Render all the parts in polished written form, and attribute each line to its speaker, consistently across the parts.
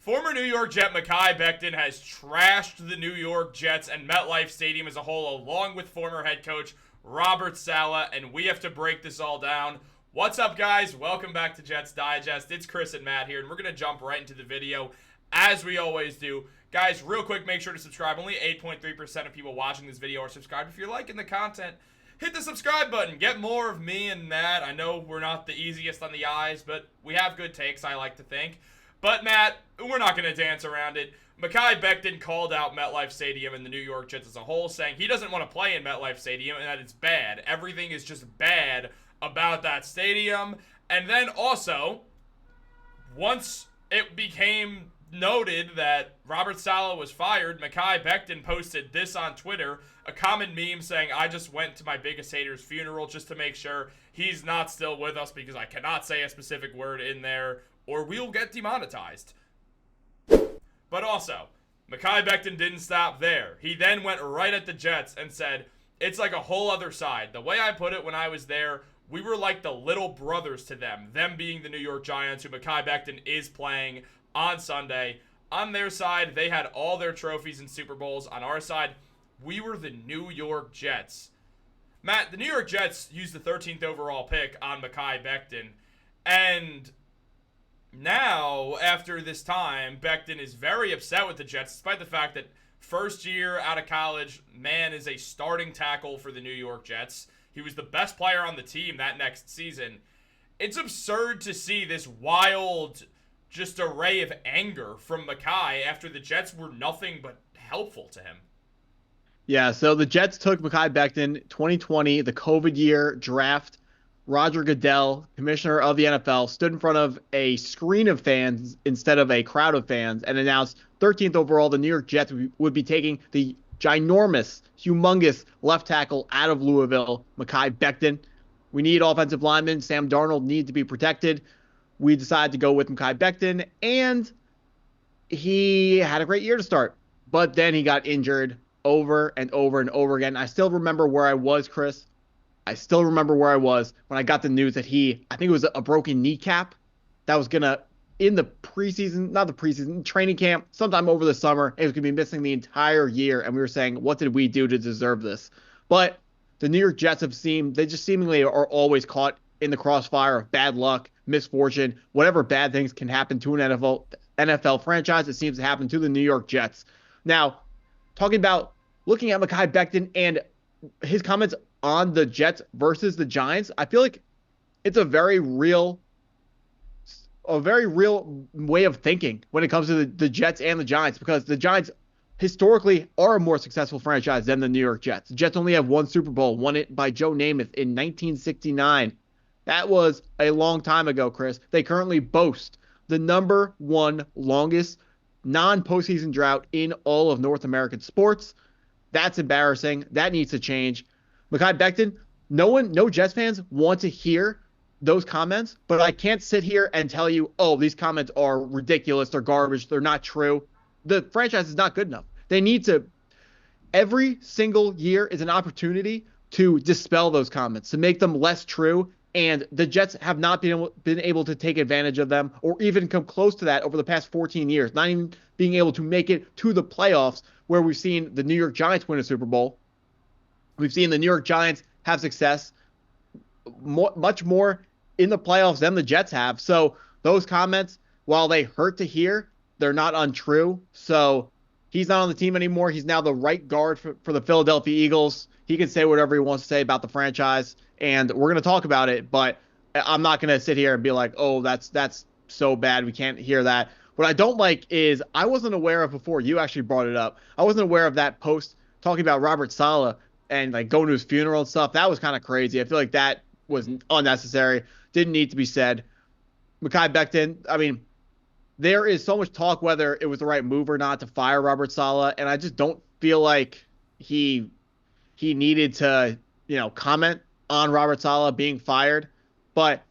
Speaker 1: Former New York Jet Mekhi Becton has trashed the New York Jets and MetLife Stadium as a whole, along with former head coach Robert Saleh, and we have to break this all down. What's up, guys? Welcome back to Jets Digest. It's Chris and Matt here, and we're going to jump right into the video, as we always do. Guys, real quick, make sure to subscribe. Only 8.3% of people watching this video are subscribed. If you're liking the content, hit the subscribe button. Get more of me and Matt. I know we're not the easiest on the eyes, but we have good takes, I like to think. But, Matt, we're not going to dance around it. Mekhi Becton called out MetLife Stadium and the New York Jets as a whole, saying he doesn't want to play in MetLife Stadium and that it's bad. Everything is just bad about that stadium. And then also, once it became noted that Robert Saleh was fired, Mekhi Becton posted this on Twitter, a common meme saying, "I just went to my biggest hater's funeral just to make sure he's not still with us because I cannot say a specific word in there or we'll get demonetized." But also, Mekhi Becton didn't stop there. He then went right at the Jets and said, "It's like a whole other side. The way I put it when I was there, we were like the little brothers to them being the New York Giants, who Mekhi Becton is playing on Sunday. On their side, they had all their trophies and Super Bowls. On our side, we were the New York Jets." Matt, the New York Jets used the 13th overall pick on Mekhi Becton, and now, after this time, Becton is very upset with the Jets, despite the fact that first year out of college, man is a starting tackle for the New York Jets. He was the best player on the team that next season. It's absurd to see this wild, just array of anger from Mekhi after the Jets were nothing but helpful to him.
Speaker 2: Yeah, so the Jets took Mekhi Becton, 2020, the COVID year draft. Roger Goodell, commissioner of the NFL, stood in front of a screen of fans instead of a crowd of fans and announced 13th overall, the New York Jets would be taking the ginormous, humongous left tackle out of Louisville, Mekhi Becton. We need offensive linemen. Sam Darnold needs to be protected. We decided to go with Mekhi Becton, and he had a great year to start. But then he got injured over and over and over again. I still remember where I was, Chris. I still remember where I was when I got the news that I think it was a broken kneecap that was going to, in the preseason, not the preseason, training camp, sometime over the summer, it was going to be missing the entire year. And we were saying, what did we do to deserve this? But the New York Jets they just seemingly are always caught in the crossfire of bad luck, misfortune, whatever bad things can happen to an NFL franchise. It seems to happen to the New York Jets. Now, talking about looking at Mekhi Becton and his comments on the Jets versus the Giants, I feel like it's a very real way of thinking when it comes to the Jets and the Giants, because the Giants historically are a more successful franchise than the New York Jets. The Jets only have one Super Bowl, won it by Joe Namath in 1969. That was a long time ago, Chris. They currently boast the number one longest non-postseason drought in all of North American sports. That's embarrassing. That needs to change. Mekhi Becton, no Jets fans want to hear those comments, but I can't sit here and tell you, oh, these comments are ridiculous, they're garbage, they're not true. The franchise is not good enough. They need to, every single year is an opportunity to dispel those comments, to make them less true, and the Jets have not been able to take advantage of them or even come close to that over the past 14 years, not even being able to make it to the playoffs, where we've seen the New York Giants win a Super Bowl. We've seen the New York Giants have success much more in the playoffs than the Jets have. So those comments, while they hurt to hear, they're not untrue. So he's not on the team anymore. He's now the right guard for the Philadelphia Eagles. He can say whatever he wants to say about the franchise, and we're going to talk about it. But I'm not going to sit here and be like, oh, that's so bad, we can't hear that. What I don't like is, I wasn't aware of, before you actually brought it up, I wasn't aware of that post talking about Robert Saleh and like going to his funeral and stuff. That was kind of crazy. I feel like that was unnecessary. Didn't need to be said. Mekhi Becton, I mean, there is so much talk whether it was the right move or not to fire Robert Saleh, and I just don't feel like he needed to, comment on Robert Saleh being fired. But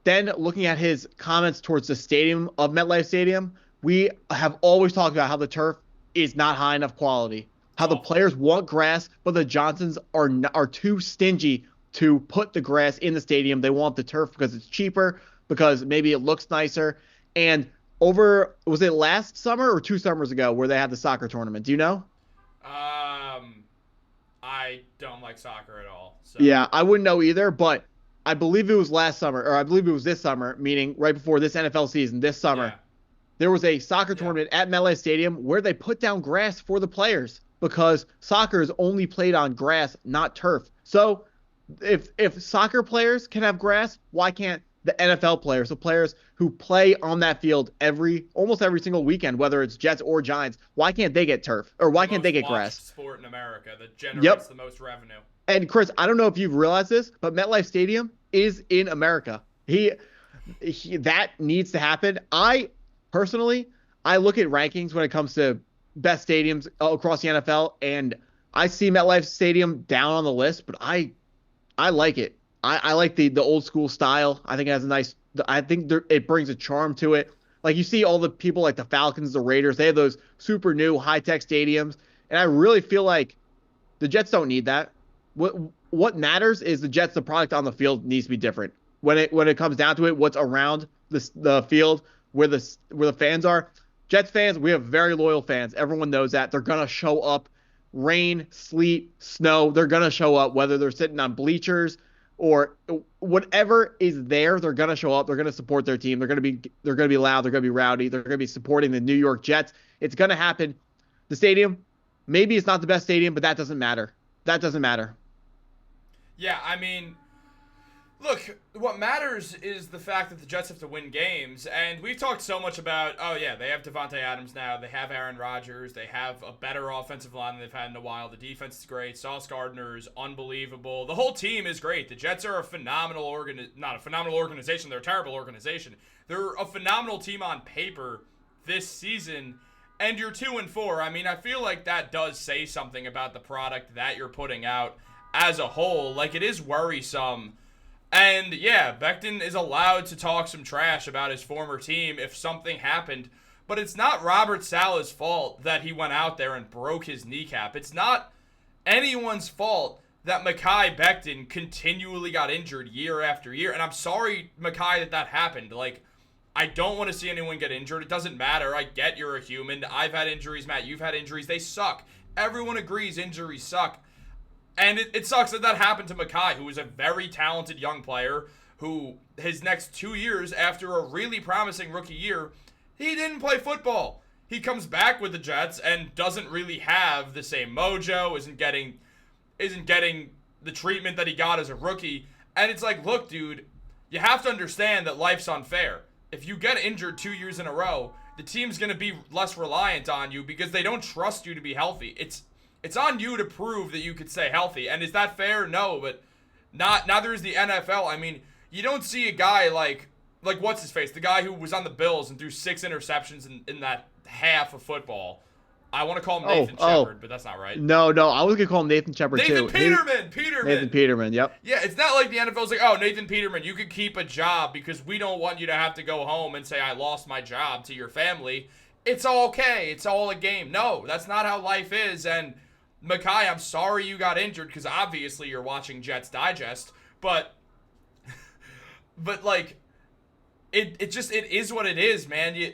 Speaker 2: then looking at his comments towards the stadium of MetLife Stadium, we have always talked about how the turf is not high enough quality, how the players want grass, but the Johnsons are too stingy to put the grass in the stadium. They want the turf because it's cheaper, because maybe it looks nicer. And was it last summer or 2 summers ago where they had the soccer tournament? Do you know?
Speaker 1: I don't like soccer at all. So.
Speaker 2: Yeah, I wouldn't know either, but I believe it was last summer, or I believe it was this summer, meaning right before this NFL season, this summer.
Speaker 1: Yeah.
Speaker 2: There was a soccer tournament at MetLife Stadium where they put down grass for the players because soccer is only played on grass, not turf. So if soccer players can have grass, why can't the NFL players, the players who play on that field almost every single weekend, whether it's Jets or Giants, why can't they get turf? Or why can't they get grass?
Speaker 1: Sport in America that generates the most revenue.
Speaker 2: And Chris, I don't know if you've realized this, but MetLife Stadium is in America. That needs to happen. Personally, I look at rankings when it comes to best stadiums across the NFL, and I see MetLife Stadium down on the list, but I like it. I like the old school style. I think it has it brings a charm to it. Like you see all the people like the Falcons, the Raiders, they have those super new high-tech stadiums, and I really feel like the Jets don't need that. What matters is the Jets, the product on the field needs to be different. When it comes down to it, what's around the field, where the fans are. Jets fans, we have very loyal fans. Everyone knows that. They're going to show up. Rain, sleet, snow, they're going to show up, whether they're sitting on bleachers or whatever is there, they're going to show up. They're going to support their team. They're going to be loud. They're going to be rowdy. They're going to be supporting the New York Jets. It's going to happen. The stadium, maybe it's not the best stadium, but that doesn't matter. That doesn't matter.
Speaker 1: Yeah, I mean, look, what matters is the fact that the Jets have to win games, and we've talked so much about, they have Devontae Adams now, they have Aaron Rodgers, they have a better offensive line than they've had in a while, the defense is great, Sauce Gardner is unbelievable, the whole team is great, the Jets are not a phenomenal organization, they're a terrible organization, they're a phenomenal team on paper this season, and you're 2-4, I mean, I feel like that does say something about the product that you're putting out as a whole, like it is worrisome. And yeah, Becton is allowed to talk some trash about his former team if something happened, but it's not Robert Saleh's fault that he went out there and broke his kneecap. It's not anyone's fault that Mekhi Becton continually got injured year after year. And I'm sorry, Mekhi, that happened. Like, I don't want to see anyone get injured. It doesn't matter. I get you're a human. I've had injuries, Matt. You've had injuries. They suck. Everyone agrees injuries suck. And it sucks that happened to Mekhi, who is a very talented young player, who his next 2 years after a really promising rookie year, he didn't play football. He comes back with the Jets and doesn't really have the same mojo, isn't getting the treatment that he got as a rookie. And it's like, look, dude, you have to understand that life's unfair. If you get injured 2 years in a row, the team's going to be less reliant on you because they don't trust you to be healthy. It's on you to prove that you could stay healthy. And is that fair? No, but neither is the NFL. I mean, you don't see a guy like what's his face? The guy who was on the Bills and threw 6 interceptions in that half of football. I want to call him Nathan Shepard, but that's not right.
Speaker 2: No, I was going to call him Nathan Shepard too.
Speaker 1: Peterman.
Speaker 2: Nathan Peterman, yep.
Speaker 1: Yeah, it's not like the NFL's like, oh, Nathan Peterman, you could keep a job because we don't want you to have to go home and say I lost my job to your family. It's all okay. It's all a game. No, that's not how life is. And Mekhi, I'm sorry you got injured because obviously you're watching Jets Digest, but like it is what it is, man.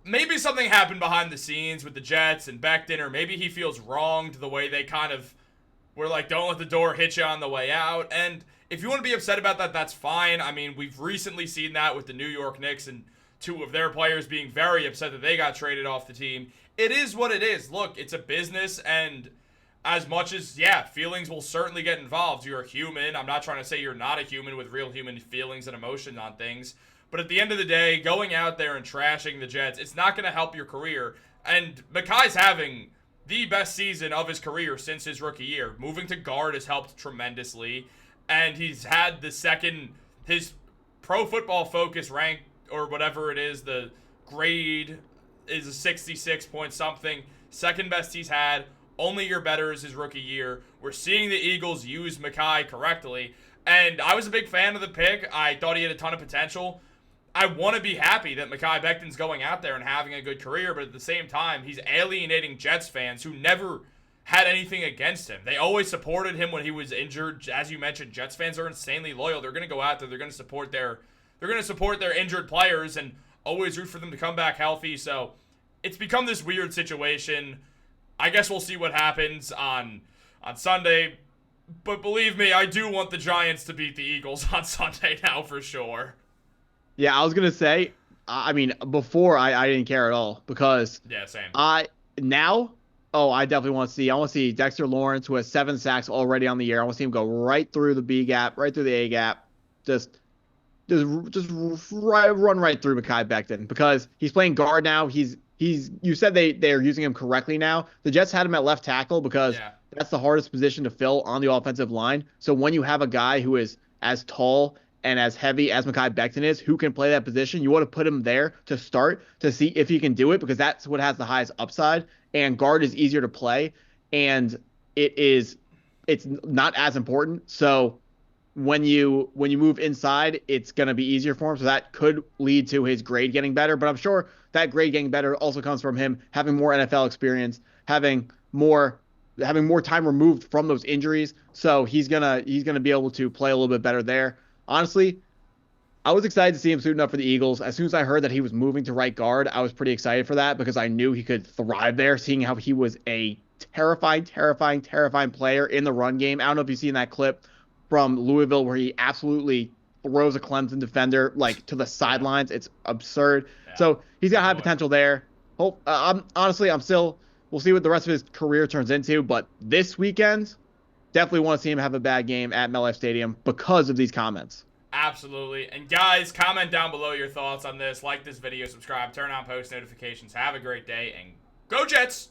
Speaker 1: Maybe something happened behind the scenes with the Jets and Becton, or maybe he feels wronged the way they kind of were like, don't let the door hit you on the way out. And if you want to be upset about that, that's fine. I mean, we've recently seen that with the New York Knicks and 2 of their players being very upset that they got traded off the team. It is what it is. Look, it's a business, and as much as, feelings will certainly get involved. You're a human. I'm not trying to say you're not a human with real human feelings and emotion on things. But at the end of the day, going out there and trashing the Jets, it's not going to help your career. And Mekhi's having the best season of his career since his rookie year. Moving to guard has helped tremendously. And he's had his Pro Football Focus rank, or whatever it is, the grade is a 66 point something. Second best he's had. Only year better is his rookie year. We're seeing the Eagles use Mekhi correctly. And I was a big fan of the pick. I thought he had a ton of potential. I want to be happy that Mekhi Becton's going out there and having a good career, but at the same time, he's alienating Jets fans who never had anything against him. They always supported him when he was injured. As you mentioned, Jets fans are insanely loyal. They're going to go out there. They're going to support their injured players, and always root for them to come back healthy. So it's become this weird situation. I guess we'll see what happens on Sunday. But believe me, I do want the Giants to beat the Eagles on Sunday now for sure.
Speaker 2: Yeah, I was gonna say, I mean, before I didn't care at all because
Speaker 1: Yeah, same.
Speaker 2: I definitely want to see. I want to see Dexter Lawrence, who has 7 sacks already on the year. I want to see him go right through the B gap, right through the A gap, just run right through Mekhi Becton because he's playing guard now. You said they're using him correctly now. The Jets had him at left tackle because that's the hardest position to fill on the offensive line. So when you have a guy who is as tall and as heavy as Mekhi Becton is, who can play that position, you want to put him there to start to see if he can do it because that's what has the highest upside. And guard is easier to play, and it's not as important. So when you move inside, it's going to be easier for him. So that could lead to his grade getting better. But I'm sure that grade getting better also comes from him having more NFL experience, having more time removed from those injuries. So he's gonna be able to play a little bit better there. Honestly, I was excited to see him suiting up for the Eagles. As soon as I heard that he was moving to right guard, I was pretty excited for that because I knew he could thrive there, seeing how he was a terrifying player in the run game. I don't know if you've seen that clip from Louisville where he absolutely throws a Clemson defender like to the sidelines. It's absurd. Yeah. So he's got high potential there. We'll see what the rest of his career turns into. But this weekend, definitely want to see him have a bad game at MetLife Stadium because of these comments.
Speaker 1: Absolutely. And guys, comment down below your thoughts on this. Like this video, subscribe, turn on post notifications. Have a great day, and go Jets!